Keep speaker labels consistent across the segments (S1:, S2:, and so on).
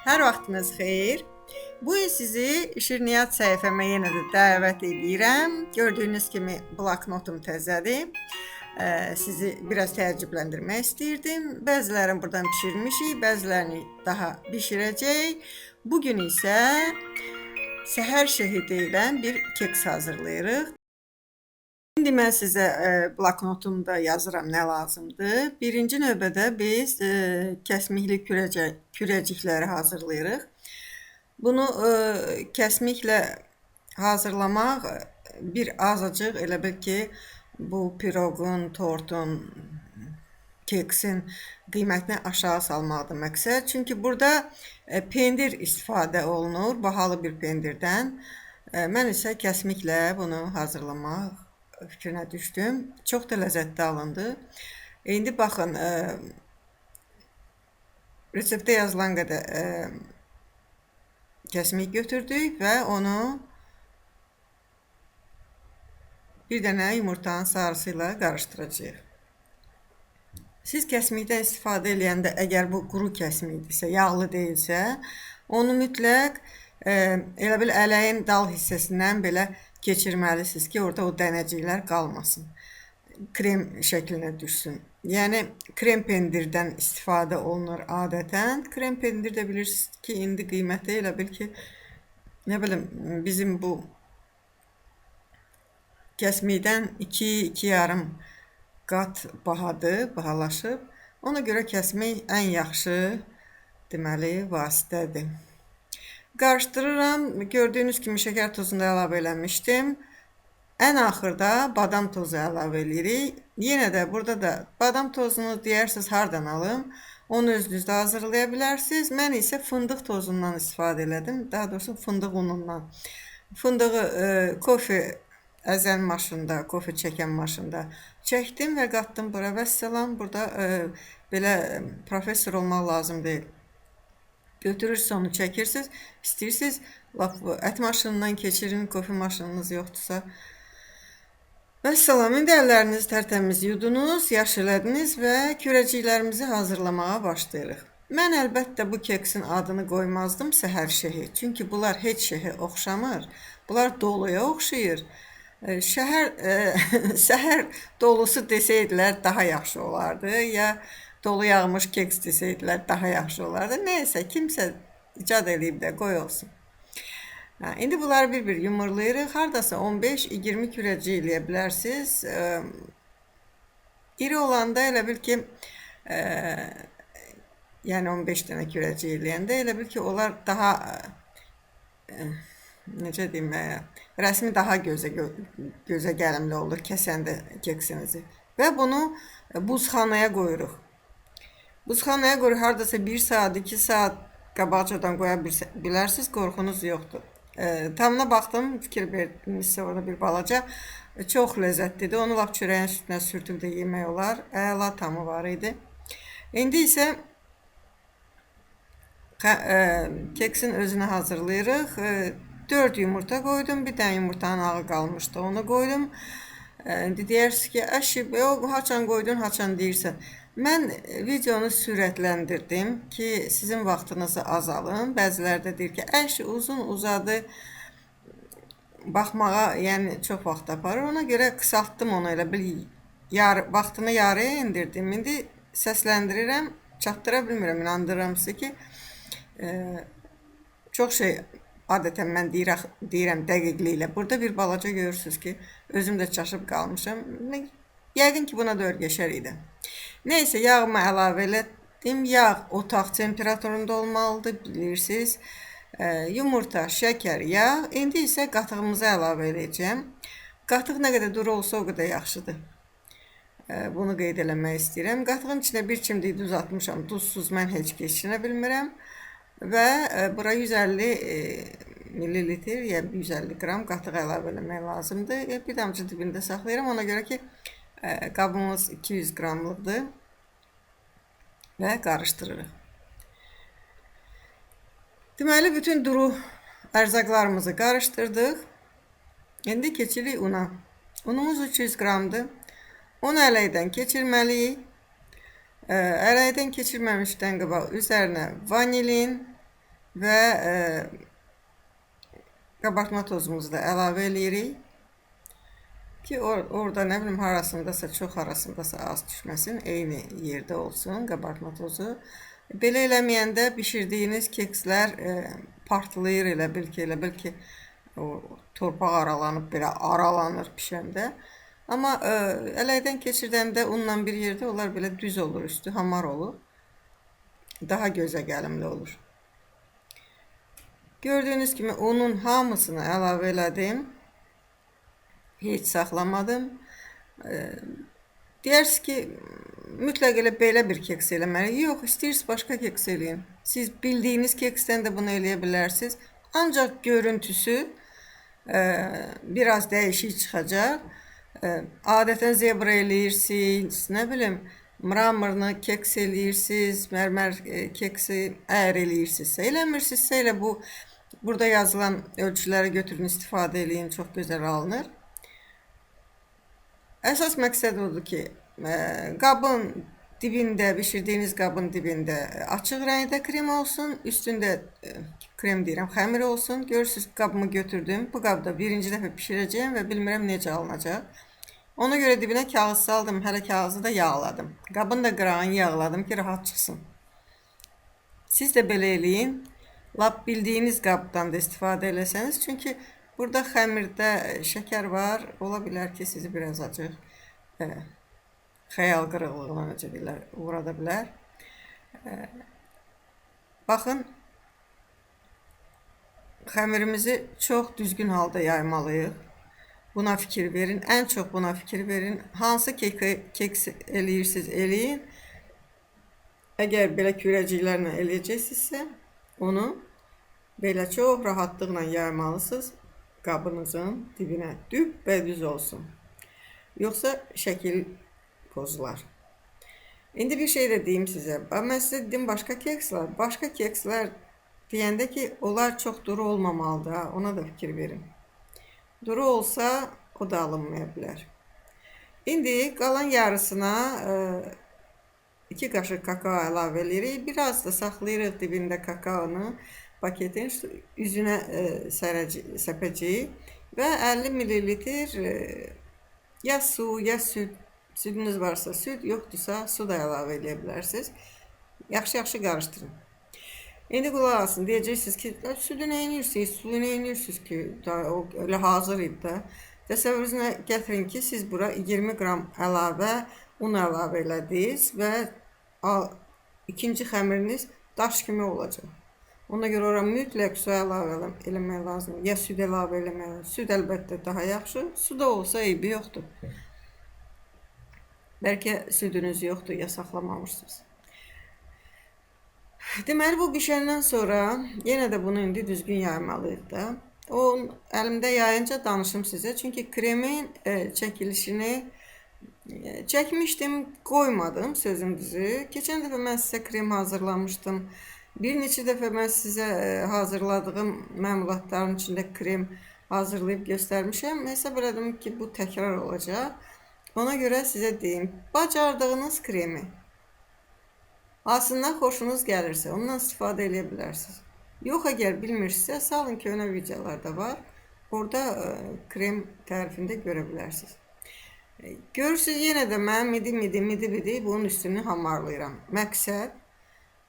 S1: Hər vaxtınız xeyir. Bu gün sizi şirniyyat səhifəmə yenə də dəvət edirəm. Gördüyünüz kimi bloknotum təzədir. Sizi biraz təəccübləndirmək istəyirdim. Bəzilərini buradan bişirmişik, bəzilərini daha bişirəcəyik. Bu gün isə səhər şehi deyilən bir keks hazırlayırıq. İndi mən sizə bloknotumda yazıram nə lazımdır. Birinci növbədə biz kəsmikli kürəcikləri hazırlayırıq. Bunu kəsmiklə hazırlamaq bir azacıq elə bil ki, bu piroqun, tortun, keksin qiymətini aşağı salmaqdır məqsəd. Çünki burada pendir istifadə olunur, bahalı bir pendirdən. Mən isə kəsmiklə bunu hazırlamaq fikrinə düşdüm. Çox da ləzzətli alındı. İndi baxın, reseptdə yazılan qədər kəsmik götürdük və onu bir dənə yumurtanın sarısı ilə qarışdıracağıq. Siz kəsmikdən istifadə edəndə, əgər bu quru kəsmikdirsə, yağlı deyilsə, onu mütləq elə bil ələyin dal hissəsindən belə keçirməlisiniz ki, orada o dənəciklər qalmasın. Krem şəklinə düşsün. Yəni, krem pendirdən istifadə olunur adətən. Krem pendir də bilirsiniz ki, indi qiyməti elə bil ki, nə bilim, bizim bu kəsmikdən 2-2,5 qat bahalaşıb. Ona görə kəsmək ən yaxşı, deməli, vasitədir. Qarışdırıram. Gördüyünüz kimi şəkər tozunu da əlavə eləmişdim. Ən axırda badam tozu əlavə edirik. Yenə də burada da badam tozunu deyərsiniz hardan alım. Onu özünüz də hazırlaya bilərsiniz. Mən isə fındıq tozundan istifadə elədim. Daha doğrusu fındıq unundan. Fındığı kofe əzən maşında, kofe çəkən maşında çəkdim və qatdım bura. Vəssalam, burada belə professor olmaq lazım deyil. Götürürsünüz, onu çəkirsiniz. İstəyirsiniz, ət maşınından keçirin, kofe maşınınız yoxdursa. Vəssalam, indi əllərinizi tərtəmiz yudunuz, yaş elədiniz və kürəciklərimizi hazırlamağa başlayırıq. Mən əlbəttə bu keksin adını qoymazdım səhər şehi. Çünki bunlar heç şehi oxşamır. Bunlar doluya oxşayır. Səhər dolusu desəydilər daha yaxşı olardı. Ya dolu yağmış keks desəydilər daha yaxşı olardı. Nəysə, kimsə icad edib də qoy olsun. İndi bunları bir-bir yumurlayırıq. Haradasa 15-20 kürəcik eləyə bilərsiniz. İri olanda elə bil ki, yəni 15 dənə kürəcik eləyəndə elə bil ki, onlar daha, necə deyim, rəsmi daha gözə gəlimli olur kəsəndə keksinizi. Və bunu buzxanaya qoyuruq. Buzxanaya qoyuruq, haradasa 1 saat, 2 saat qabaqcadan qoya bilərsiniz, qorxunuz yoxdur. Tamına baxdım, fikir verdimizsə orada bir balaca. Çox ləzzətlidir. Onu lap çörəyin üstünə sürtüb də yemək olar. Əla tamı var idi. İndi isə keksin özünü hazırlayırıq. 4 yumurta qoydum. Bir dənə yumurtanın ağı qalmışdı. Onu qoydum. İndi deyirsiniz ki, əşi, haçan qoydun, haçan deyirsən. Mən videonu sürətləndirdim ki, sizin vaxtınızı azalın. Bəziləri də deyir ki, əşi, uzun uzadı, baxmağa, yəni çox vaxt aparır. Ona görə qısaltdım onu, elə bil, vaxtını yarıya indirdim. İndi səsləndirirəm, çatdıra bilmirəm, inandırıram sizə ki, çox şey adətən mən deyirəm dəqiqliklə. Burada bir balaca görürsünüz ki, özüm də çaşıb qalmışam. Yəqin ki, buna da örgəşər idi. Nəysə, yağımı əlavə elədim. Yağ otaq temperaturunda olmalıdır, bilirsiniz. Yumurta, şəkər, yağ. İndi isə qatığımızı əlavə edəcəm. Qatıq nə qədər duru olsa o qədər yaxşıdır. Bunu qeyd eləmək istəyirəm. Qatığın içində bir çimdik duz atmışam. Duzsuz mən heç keçinə bilmirəm. Və bura 150 millilitr, yəni 150 qram qatıq əlavə eləmək lazımdır. Bir damcı dibində saxlayıram. Ona görə ki, qabımız 200 qramlıqdır və qarışdırırıq. Deməli, bütün duru ərzaqlarımızı qarışdırdıq. İndi keçirik una. Unumuz 300 qramdır. Onu ələkdən keçirməliyik. Ələkdən keçirməmişdən qabaq üzərinə vanilin, və qabartma tozumuzu da əlavə eləyirik ki, orada nə bilim harasındasa çox, harasındasa az düşməsin, eyni yerdə olsun qabartma tozu. Belə eləməyəndə bişirdiyiniz kekslər partlayır, elə bil ki, o torpaq aralanıb belə aralanır bişəndə. Amma ələkdən keçirdəndə unla bir yerdə onlar belə düz olur, üstü hamar olur. Daha gözə gəlimli olur. Gördüyünüz kimi unun hamısını əlavə elədim. Heç saxlamadım. Deyirsiniz ki, mütləq elə belə bir keks eləməli. Yox, istəyirsiniz başqa keks eləyin. Siz bildiyiniz keksdən də bunu eləyə bilərsiniz. Ancaq görüntüsü biraz dəyişik çıxacaq. Adətən zebra eləyirsiniz, nə bilim, mramorunu keks eləyirsiniz, mərmər keksi əyər eləyirsinizsə, eləmirsinizsə elə burada yazılan ölçüləri götürün, istifadə eləyin, çox gözəl alınır. Əsas məqsəd odur ki, qabın dibində, bişirdiyiniz qabın dibində açıq rəngdə krem olsun, üstündə krem deyirəm, xəmir olsun. Görürsünüz, qabımı götürdüm. Bu qabda birinci dəfə bişirəcəyim və bilmirəm necə alınacaq. Ona görə dibinə kağız saldım, hələ kağızı da yağladım. Qabın da qırağını yağladım ki, rahat çıxsın. Siz də belə eləyin. Lap bildiyiniz qabdan da istifadə eləsəniz, çünki burada xəmirdə şəkər var, ola bilər ki, sizi biraz acıq xəyal qırıqlığına necə deyirlər, uğrada bilər. Baxın, xəmirimizi çox düzgün halda yaymalıyıq. Buna fikir verin, ən çox buna fikir verin. Hansı keks eləyirsiniz, eləyin. Əgər belə kürəciklərlə eləyəcəksinizsə, onu belə çox rahatlıqla yaymalısınız. Qabınızın dibinə düz olsun. Yoxsa şəkil pozular. İndi bir şey də deyim sizə. Mən sizə dedim başqa kekslər. Başqa kekslər deyəndə ki, onlar çox duru olmamalıdır. Ona da fikir verin. Duru olsa o da alınmaya bilər. İndi qalan yarısına 2 qaşıq kakao əlavə edirik. Biraz da saxlayırıq dibində kakaonu. Paketin üzünə səpəcəyik və 50 ml ya su, ya süd, südünüz varsa süd, yoxdursa su da əlavə edə bilərsiniz. Yaxşı-yaxşı qarışdırın. İndi qulaq asın, deyəcəksiniz ki, südü nə edirsiniz, suyu nə edirsiniz ki, o elə hazır idi da. Təsəvvürünüzə gətirin ki, siz bura 20 qram əlavə un əlavə elədiniz və ikinci xəmiriniz daş kimi olacaq. Ona görə ora mütləq su əlavə eləmək lazımdır. Ya süd əlavə eləmək lazımdır. Süd əlbəttə daha yaxşı. Su da olsa eybi yoxdur. Bəlkə südünüz yoxdur, ya saxlamamışsınız. Deməli, bu bişəndən sonra yenə də bunu indi düzgün yaymalıyıq da. O əlimdə yayınca danışım sizə. Çünki kremin çəkilişini çəkmişdim, qoymadım sözüm düzü. Keçən dəfə mən sizə krem hazırlamışdım. Bir neçə dəfə mən sizə hazırladığım məmulatların içində krem hazırlayıb göstərmişəm. Hesab elədim ki, bu təkrar olacaq. Ona görə sizə deyim, bacardığınız kremi aslında xoşunuz gəlirsə, ondan istifadə edə bilərsiniz. Yox, əgər bilmirsinizsə, salın köhnə videolarda var. Orada krem tərifində görə bilərsiniz. Görürsünüz, yenə də mən midi bunun üstünü hamarlayıram.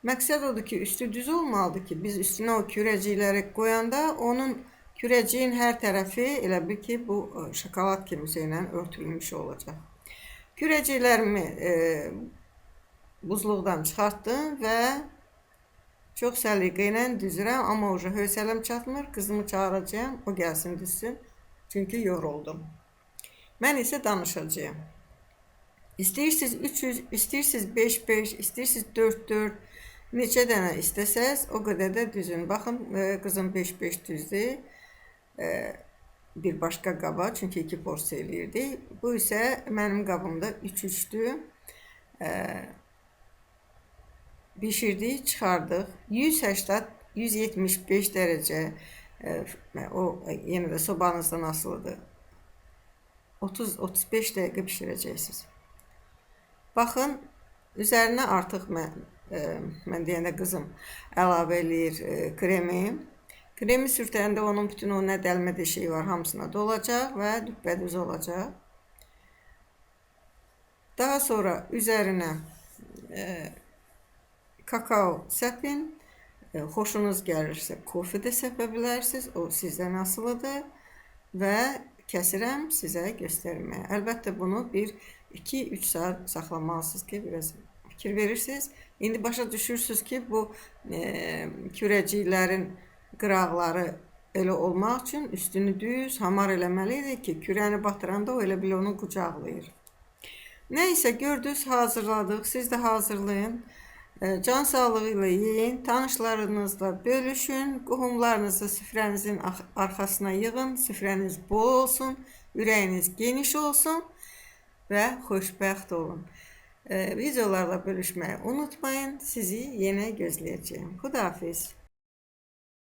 S1: Məqsəd odur ki, üstü düz olmalıdır ki, biz üstünə o kürəcikləri qoyanda onun kürəciyin hər tərəfi elə bil ki, bu şokolad kimisi ilə örtülmüş olacaq. Kürəciklərimi buzluqdan çıxartdım və çox səliqə ilə düzürəm, amma hövsələm çatmır, qızımı çağıracağım, o gəlsin düzsün, çünki yoruldum. Mən isə danışacağım. İstəyirsiniz 300, istəyirsiniz 5-5, istəyirsiniz 4-4, neçə dənə istəsəz, o qədər də düzün. Baxın, qızım 5-5 düzdür. Bir başqa qaba, çünki 2 porsiya eləyirdi. Bu isə mənim qabımda 3-3-dür. Bişirdik, çıxardıq. 180-175 dərəcə, o yenə də sobanızdan asılıdır. 30-35 dəqiqə bişirəcəksiniz. Baxın, üzərinə artıq mən mən deyəndə qızım əlavə eləyir kremi. Kremi sürtəndə onun bütün o nə dəlmə deşiyi var, hamısına dolacaq və düppədüz olacaq. Daha sonra üzərinə kakao səpin. Xoşunuz gəlirsə kofe də səpə bilərsiniz. O sizdən asılıdır. Və kəsirəm sizə göstərməyə. Əlbəttə bunu 1-2-3 saat saxlamalısınız ki, biraz fikir verirsiniz. İndi başa düşürsünüz ki, bu kürəciklərin qıraqları elə olmaq üçün üstünü düz, hamar eləməlidir ki, kürəni batıranda o elə bil onu qucaqlayır. Nəysə, gördünüz, hazırladıq. Siz də hazırlayın. Can sağlığı ilə yeyin, tanışlarınızla bölüşün, qohumlarınızı süfrənizin arxasına yığın, süfrəniz bol olsun, ürəyiniz geniş olsun və xoşbəxt olun. Videolarla bölüşməyi unutmayın, sizi yenə gözləyəcəyim. Xudahafiz.